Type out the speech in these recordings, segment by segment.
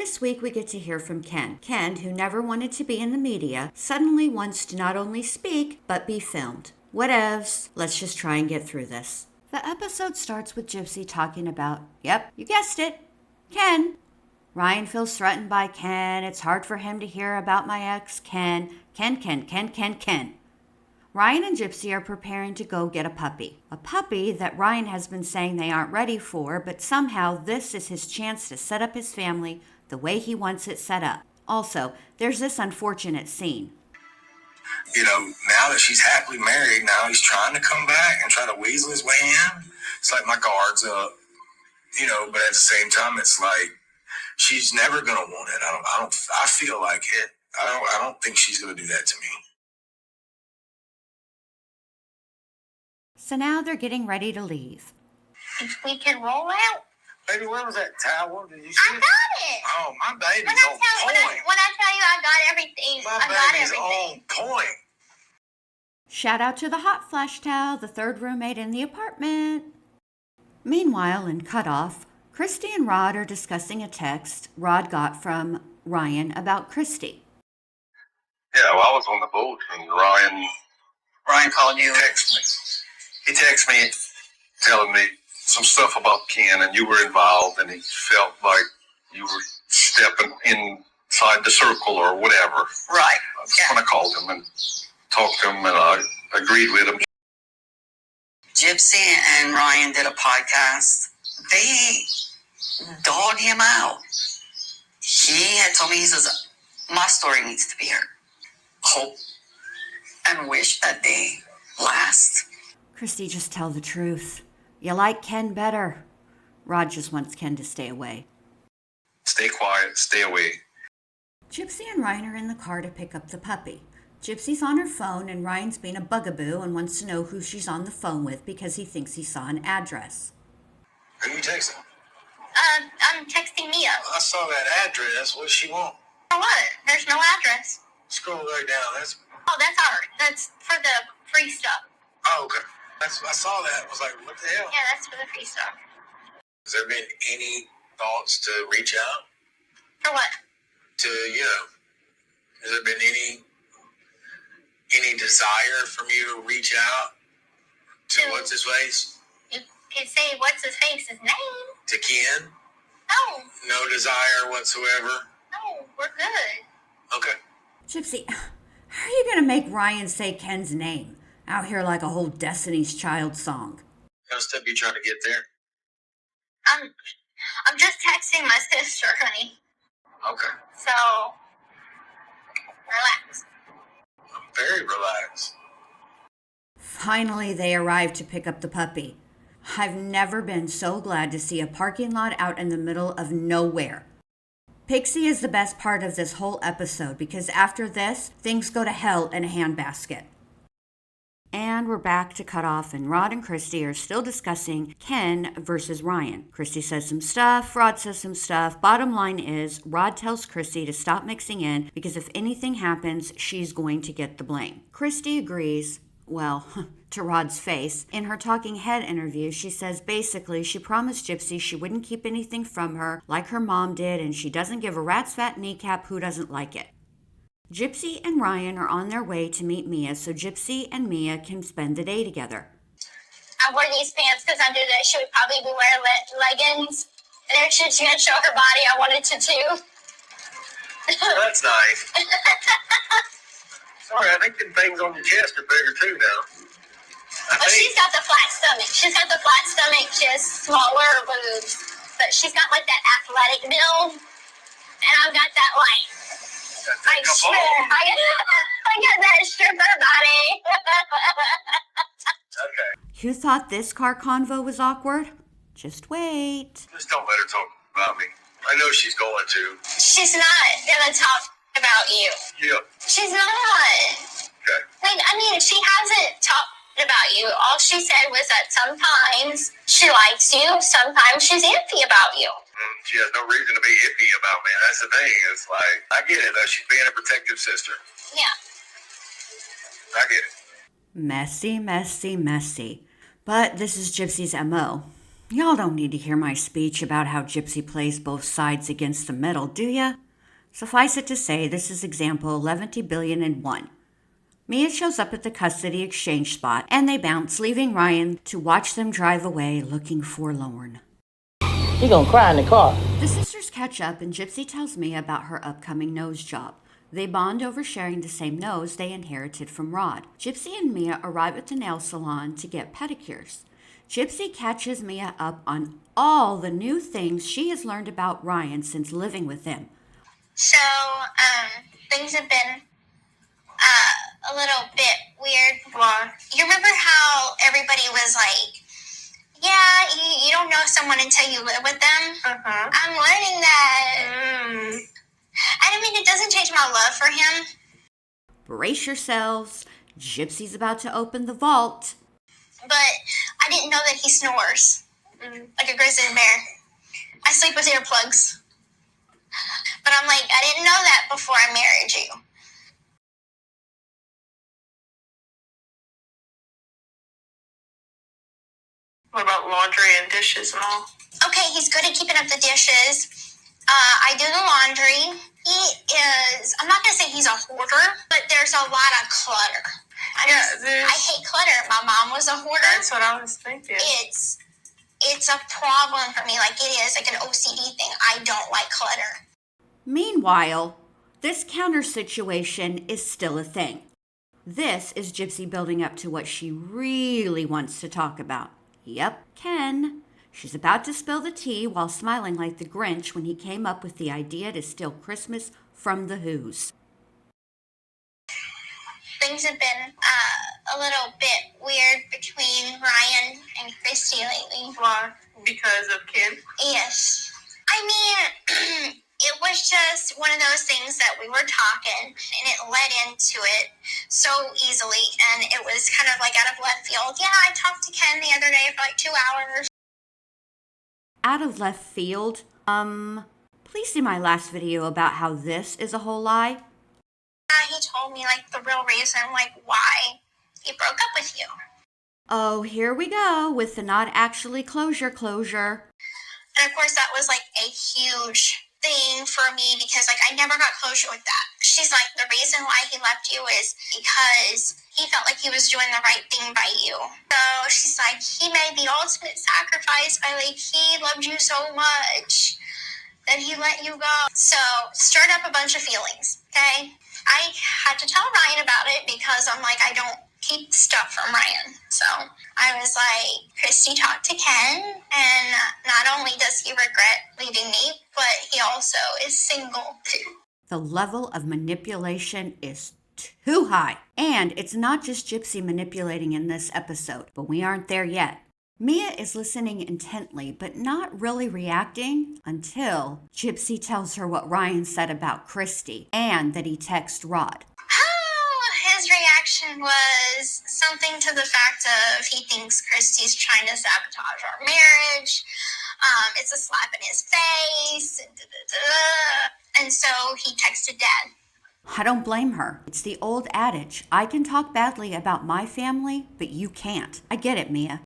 This week we get to hear from Ken. Ken, who never wanted to be in the media, suddenly wants to not only speak, but be filmed. Whatevs, let's just try and get through this. The episode starts with Gypsy talking about, yep, you guessed it, Ken. Ryan feels threatened by Ken. It's hard for him to hear about my ex, Ken. Ken. Ryan and Gypsy are preparing to go get a puppy. A puppy that Ryan has been saying they aren't ready for, but somehow this is his chance to set up his family the way he wants it set up. Also, there's this unfortunate scene. Now that she's happily married, now he's trying to come back and try to weasel his way in. It's like my guard's up, but at the same time, it's like she's never gonna want it. I feel like it. I don't think she's gonna do that to me. So now they're getting ready to leave. If we can roll out. Baby, where was that towel? Did you see I got it. Oh, my baby's on point. When I tell you I got everything, My baby's on point. Shout out to the hot flash towel, the third roommate in the apartment. Meanwhile, in Cutoff, Christy and Rod are discussing a text Rod got from Ryan about Christy. Yeah, well, I was on the boat and Ryan called you. He texted me telling me some stuff about Ken and you were involved and he felt like you were stepping inside the circle or whatever. Right. That's when I called him and talked to him and I agreed with him. Gypsy and Ryan did a podcast. They dogged him out. He had told me, he says, my story needs to be heard. Hope and wish that they last. Christy, just tell the truth. You like Ken better. Rod just wants Ken to stay away. Stay quiet, stay away. Gypsy and Ryan are in the car to pick up the puppy. Gypsy's on her phone and Ryan's being a bugaboo and wants to know who she's on the phone with because he thinks he saw an address. Who are you texting? I'm texting Mia. I saw that address. What does she want? For what? There's no address. Scroll right down. That's ours. That's for the free stuff. Oh, okay. I saw that. I was like, what the hell? Yeah, that's for the free stuff. Has there been any thoughts to reach out? For what? Has there been any desire from you to reach out to what's his face? You can say what's his face's name. To Ken? No. No desire whatsoever? No, we're good. Okay. Gypsy, how are you going to make Ryan say Ken's name? Out here like a whole Destiny's Child song. What kind of step you trying to get there? I'm just texting my sister, honey. Okay. So, relax. I'm very relaxed. Finally, they arrived to pick up the puppy. I've never been so glad to see a parking lot out in the middle of nowhere. Pixie is the best part of this whole episode because after this, things go to hell in a handbasket. And we're back to Cutoff, and Rod and Christy are still discussing Ken versus Ryan. Christy says some stuff, Rod says some stuff. Bottom line is, Rod tells Christy to stop mixing in because if anything happens, she's going to get the blame. Christy agrees, well, to Rod's face. In her talking head interview, she says basically she promised Gypsy she wouldn't keep anything from her like her mom did, and she doesn't give a rat's fat kneecap who doesn't like it. Gypsy and Ryan are on their way to meet Mia so Gypsy and Mia can spend the day together. I wore these pants because under that she would probably be wearing leggings. And if she's going to show her body, I wanted to too. That's nice. Sorry, I think them things on your chest are bigger too now. She's got the flat stomach. She has smaller boobs. But she's got like that athletic build. And I've got that like... I got that stripper body. Okay. You thought this car convo was awkward? Just wait. Just don't let her talk about me. I know she's going to. She's not gonna talk about you. Yeah. She's not. Okay. I mean, she hasn't talked about you. All she said was that sometimes she likes you, sometimes she's iffy about you. She has no reason to be iffy about me. That's the thing. It's like, I get it, though. She's being a protective sister. Yeah. I get it. Messy. But this is Gypsy's MO. Y'all don't need to hear my speech about how Gypsy plays both sides against the middle, do ya? Suffice it to say, this is example 11,000,000,001. Mia shows up at the custody exchange spot, and they bounce, leaving Ryan to watch them drive away looking forlorn. He gonna cry in the car. The sisters catch up, and Gypsy tells Mia about her upcoming nose job. They bond over sharing the same nose they inherited from Rod. Gypsy and Mia arrive at the nail salon to get pedicures. Gypsy catches Mia up on all the new things she has learned about Ryan since living with him. So, things have been a little bit weird. Why? You remember how everybody was like, yeah, you don't know someone until you live with them? Uh-huh. I'm learning that. I mean, it doesn't change my love for him. Brace yourselves. Gypsy's about to open the vault. But I didn't know that he snores like a grizzly bear. I sleep with earplugs. But I'm like, I didn't know that before I married you. What about laundry and dishes and all? Okay, he's good at keeping up the dishes. I do the laundry. I'm not going to say he's a hoarder, but there's a lot of clutter. I hate clutter. My mom was a hoarder. That's what I was thinking. It's a problem for me. Like, it is like an OCD thing. I don't like clutter. Meanwhile, this counter situation is still a thing. This is Gypsy building up to what she really wants to talk about. Yep, Ken. She's about to spill the tea while smiling like the Grinch when he came up with the idea to steal Christmas from the Who's. Things have been a little bit weird between Ryan and Christy lately. Why? Because of Ken? Yes. I mean, it was just one of those things that we were talking, and it led into it so easily, and it was kind of like out of left field. Yeah, I talked to Ken the other day for like 2 hours. Out of left field? Please see my last video about how this is a whole lie. He told me like the real reason, like why he broke up with you. Oh, here we go with the not actually closure. And of course that was like a huge thing for me because like I never got closure with that. She's like, the reason why he left you is because he felt like he was doing the right thing by you. So she's like, he made the ultimate sacrifice by like, he loved you so much that he let you go. So stirred up a bunch of feelings, okay? I had to tell Ryan about it because I'm like, I don't keep stuff from Ryan. So I was like, Christy talked to Ken, and not only does he regret leaving me, but he also is single too. The level of manipulation is too high. And it's not just Gypsy manipulating in this episode, but we aren't there yet. Mia is listening intently, but not really reacting until Gypsy tells her what Ryan said about Christy and that he texted Rod. His reaction was something to the fact of he thinks Christy's trying to sabotage our marriage. It's a slap in his face. And so he texted Dad. I don't blame her. It's the old adage, I can talk badly about my family, but you can't. I get it, Mia.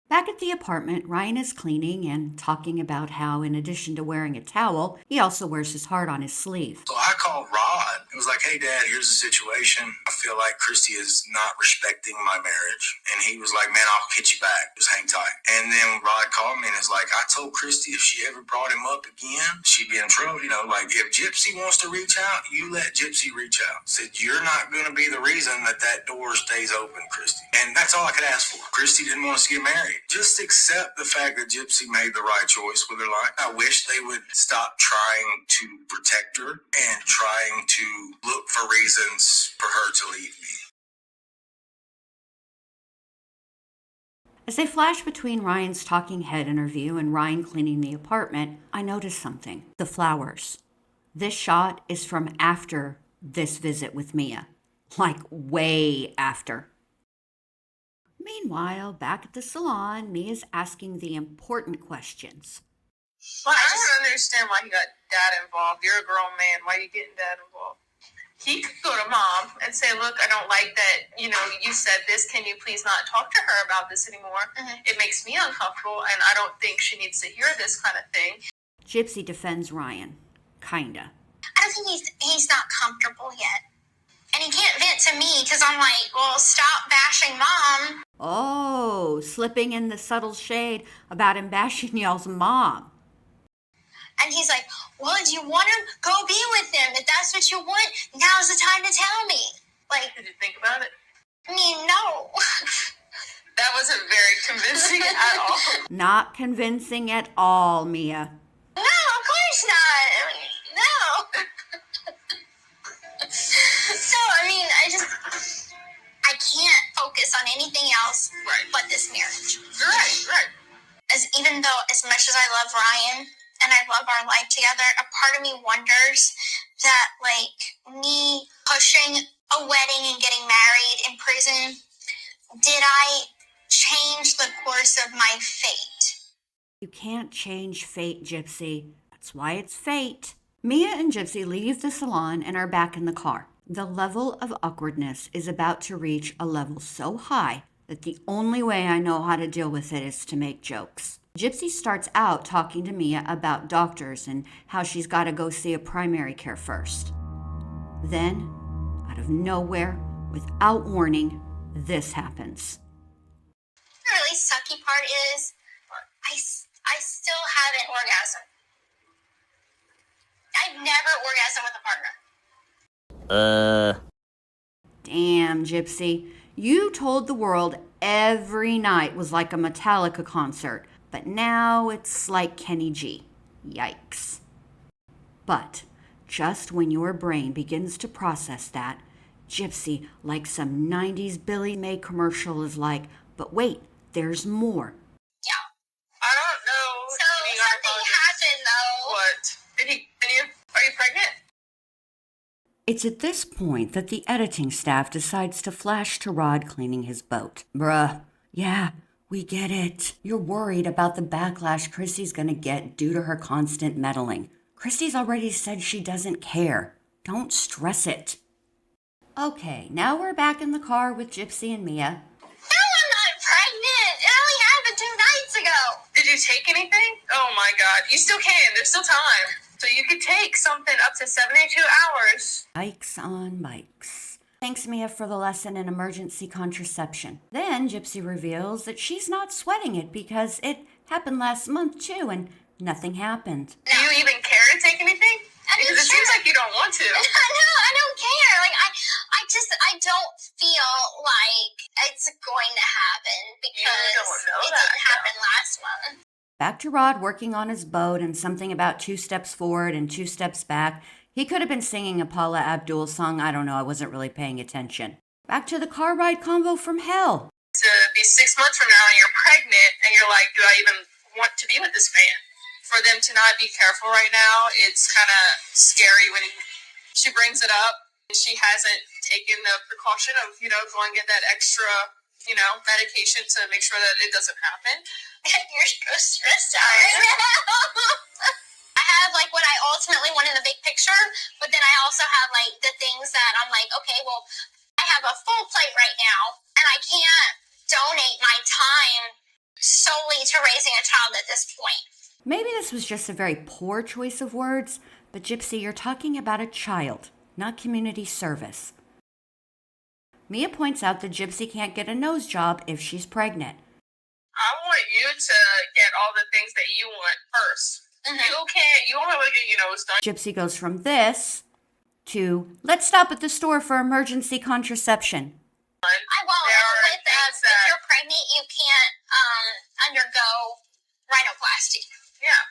Back at the apartment, Ryan is cleaning and talking about how, in addition to wearing a towel, he also wears his heart on his sleeve. So I called Rod. It was like, hey, Dad, here's the situation. I feel like Christy is not respecting my marriage. And he was like, man, I'll hit you back. Just hang tight. And then Rod called me and is like, I told Christy if she ever brought him up again, she'd be in trouble. You know, like if Gypsy wants to reach out, you let Gypsy reach out. Said, you're not going to be the reason that door stays open, Christy. And that's all I could ask for. Christy didn't want us to get married. Just accept the fact that Gypsy made the right choice with her life. I wish they would stop trying to protect her and trying to look for reasons for her to leave me. As they flash between Ryan's talking head interview and Ryan cleaning the apartment, I notice something. The flowers. This shot is from after this visit with Mia. Like way after. Meanwhile, back at the salon, Mia's asking the important questions. Well, I don't understand why you got Dad involved. You're a grown man. Why are you getting Dad involved? he could go to mom and say, look, I don't like that, you said this. Can you please not talk to her about this anymore? Mm-hmm. It makes me uncomfortable, and I don't think she needs to hear this kind of thing. Gypsy defends Ryan. Kinda. I don't think he's not comfortable yet. And he can't vent to me because I'm like, well, stop bashing mom. Oh, slipping in the subtle shade about him bashing y'all's mom. And he's like, well, do you want him? Go be with him. If that's what you want, now's the time to tell me. Like, did you think about it? I mean, no. That wasn't very convincing at all. Not convincing at all, Mia. No, of course not. No. So, I can't focus on anything else but this marriage. Right. Even though, as much as I love Ryan and I love our life together, a part of me wonders that, me pushing a wedding and getting married in prison, did I change the course of my fate? You can't change fate, Gypsy. That's why it's fate. Mia and Gypsy leave the salon and are back in the car. The level of awkwardness is about to reach a level so high that the only way I know how to deal with it is to make jokes. Gypsy starts out talking to Mia about doctors and how she's got to go see a primary care first. Then, out of nowhere, without warning, this happens. The really sucky part is I still haven't orgasmed. I've never orgasmed with a partner. Damn, Gypsy. You told the world every night was like a Metallica concert, but now it's like Kenny G. Yikes. But just when your brain begins to process that, Gypsy, like some 90s Billy May commercial, is like, but wait, there's more. Yeah. I don't know. So something happened, though. What? Are you pregnant? It's at this point that the editing staff decides to flash to Rod cleaning his boat. Bruh, yeah, we get it. You're worried about the backlash Chrissy's gonna get due to her constant meddling. Chrissy's already said she doesn't care. Don't stress it. Okay, now we're back in the car with Gypsy and Mia. No, I'm not pregnant. It only happened 2 nights ago. Did you take anything? Oh my God. You still can. There's still time. So you could take something up to 72 hours. Yikes on mics. Thanks, Mia, for the lesson in emergency contraception. Then Gypsy reveals that she's not sweating it because it happened last month too, and nothing happened. Do you even care to take anything? Because it seems like you don't want to. No, I don't care. I don't feel like it's going to happen because it didn't happen last month. Back to Rod working on his boat and something about 2 steps forward and 2 steps back. He could have been singing a Paula Abdul song. I don't know. I wasn't really paying attention. Back to the car ride convo from hell. To be 6 months from now and you're pregnant and you're like, do I even want to be with this man? For them to not be careful right now, it's kind of scary when she brings it up. She hasn't taken the precaution of, going get that extra, medication to make sure that it doesn't happen. You're so stressed out right now. I have what I ultimately want in the big picture, but then I also have the things that I'm like, okay, well, I have a full plate right now, and I can't donate my time solely to raising a child at this point. Maybe this was just a very poor choice of words, but Gypsy, you're talking about a child, not community service. Mia points out that Gypsy can't get a nose job if she's pregnant. I want you to get all the things that you want first. Mm-hmm. You won't have to get your nose done. Gypsy goes from this to, let's stop at the store for emergency contraception. I won't. If you're pregnant, you can't undergo rhinoplasty. Yeah.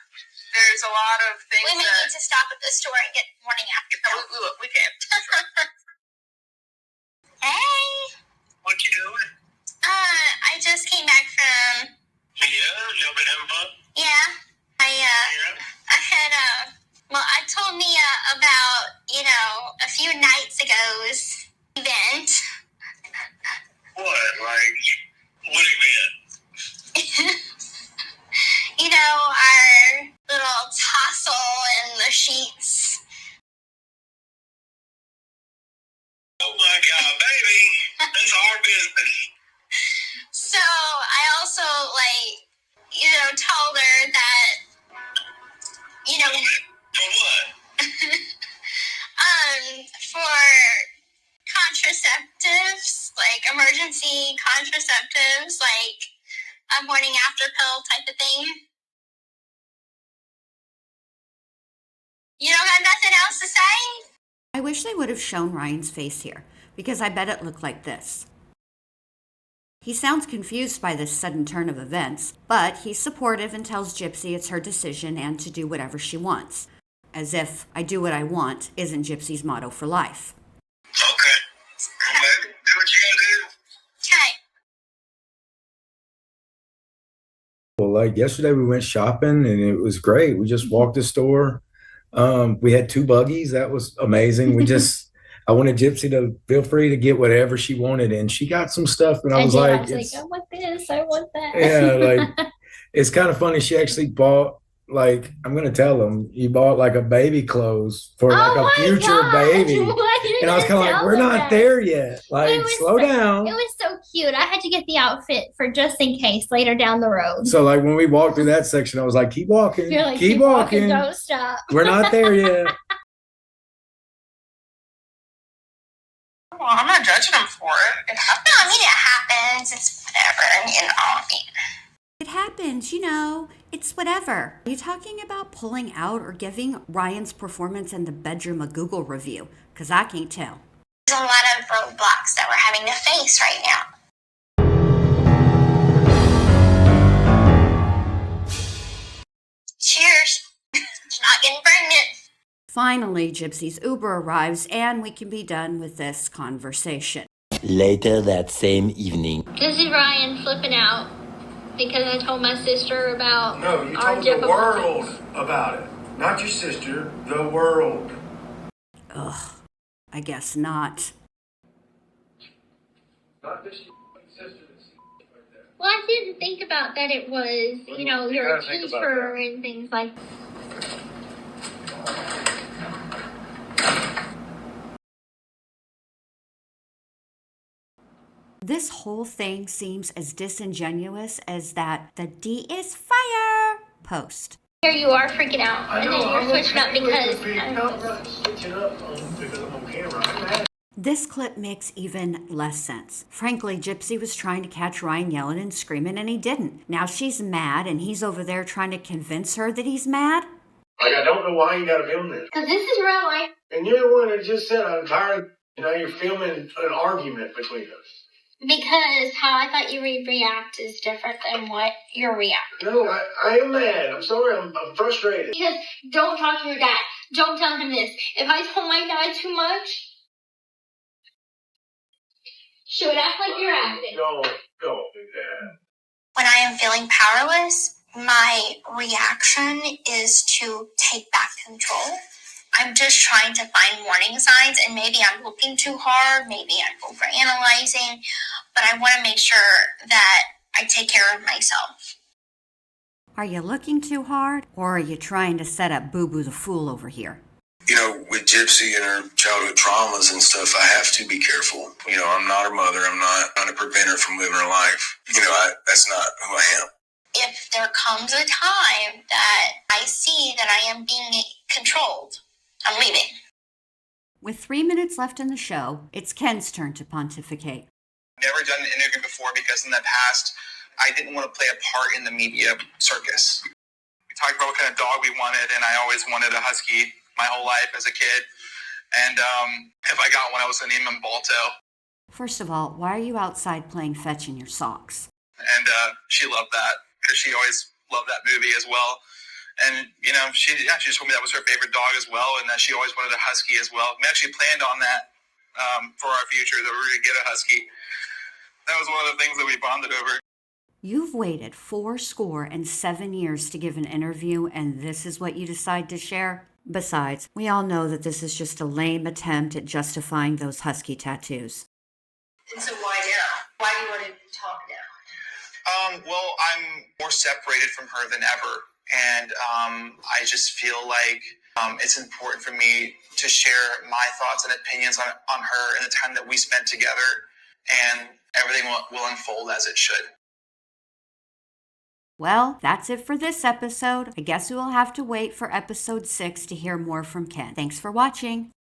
There's a lot of things we may need to stop at the store and get morning after pill. We can. Hey. What you doing? I just came back from... Yeah, you been having fun? Yeah. I told Mia about, a few nights ago's event. What? What event? Our little tussle in the sheets. business. So I also, told her that, For what? for contraceptives, like emergency contraceptives, like a morning after pill type of thing. You don't have nothing else to say? I wish they would have shown Ryan's face here, because I bet it looked like this. He sounds confused by this sudden turn of events, but he's supportive and tells Gypsy it's her decision and to do whatever she wants. As if I do what I want isn't Gypsy's motto for life. Okay. Do what you gotta do. Okay. Well, like yesterday we went shopping and it was great. We just walked the store. We had 2 buggies. That was amazing. I wanted Gypsy to feel free to get whatever she wanted, and she got some stuff. And I was like, I want this, I want that. Yeah, like it's kind of funny. She actually bought, like, I'm gonna tell them, you bought like a baby clothes for like a future baby. And I was kind of like, we're not there yet. Like, slow down. It was so cute. I had to get the outfit for just in case later down the road. So like when we walked through that section, I was like, keep walking, You're like, keep walking, don't stop. We're not there yet. Well, I'm not judging them for it. It happens. No, I mean, it happens. It's whatever. It happens, it's whatever. Are you talking about pulling out or giving Ryan's performance in the bedroom a Google review? Because I can't tell. There's a lot of roadblocks that we're having to face right now. Cheers. Not getting pregnant. Finally, Gypsy's Uber arrives and we can be done with this conversation. Later that same evening. This is Ryan flipping out because I told my sister about No, you our told the difficulties. world about it. Not your sister, the world. Ugh, I guess not. Not just your sister that's like that. Well, I didn't think about that it was, you're a teacher and things like that. This whole thing seems as disingenuous as that "the D is fire" post. Here you are freaking out, I and know, then you're I'm switching up okay because with being- No, I'm not switching up because I'm on camera. I'm mad. This clip makes even less sense. Frankly, Gypsy was trying to catch Ryan yelling and screaming and he didn't. Now she's mad and he's over there trying to convince her that he's mad? Like, I don't know why you gotta film this. because this is real life. And you're the one that just said, I'm tired. You're filming an argument between us. Because how I thought you would react is different than what you're reacting. No, I am mad. I'm sorry. I'm frustrated. Because don't talk to your dad. Don't tell him this. If I told my dad too much, she would act like you're acting. Don't do that. When I am feeling powerless, my reaction is to take back control. I'm just trying to find warning signs, and maybe I'm looking too hard, maybe I'm overanalyzing, but I want to make sure that I take care of myself. Are you looking too hard? Or are you trying to set up Boo Boo the Fool over here? With Gypsy and her childhood traumas and stuff, I have to be careful. I'm not her mother. I'm not trying to prevent her from living her life. That's not who I am. If there comes a time that I see that I am being controlled, I'm leaving. With 3 minutes left in the show, it's Ken's turn to pontificate. Never done an interview before because in the past, I didn't want to play a part in the media circus. We talked about what kind of dog we wanted, and I always wanted a husky my whole life as a kid. And if I got one, I was going to name him Balto. First of all, why are you outside playing fetch in your socks? And she loved that because she always loved that movie as well. And, she just told me that was her favorite dog as well, and that she always wanted a husky as well. We actually planned on that for our future, that we were going to get a husky. That was one of the things that we bonded over. You've waited 47 years to give an interview, and this is what you decide to share? Besides, we all know that this is just a lame attempt at justifying those husky tattoos. And so why now? Why do you want to talk now? Well, I'm more separated from her than ever. And I just feel like it's important for me to share my thoughts and opinions on her and the time that we spent together. and everything will unfold as it should. Well, that's it for this episode. I guess we will have to wait for episode 6 to hear more from Ken. Thanks for watching.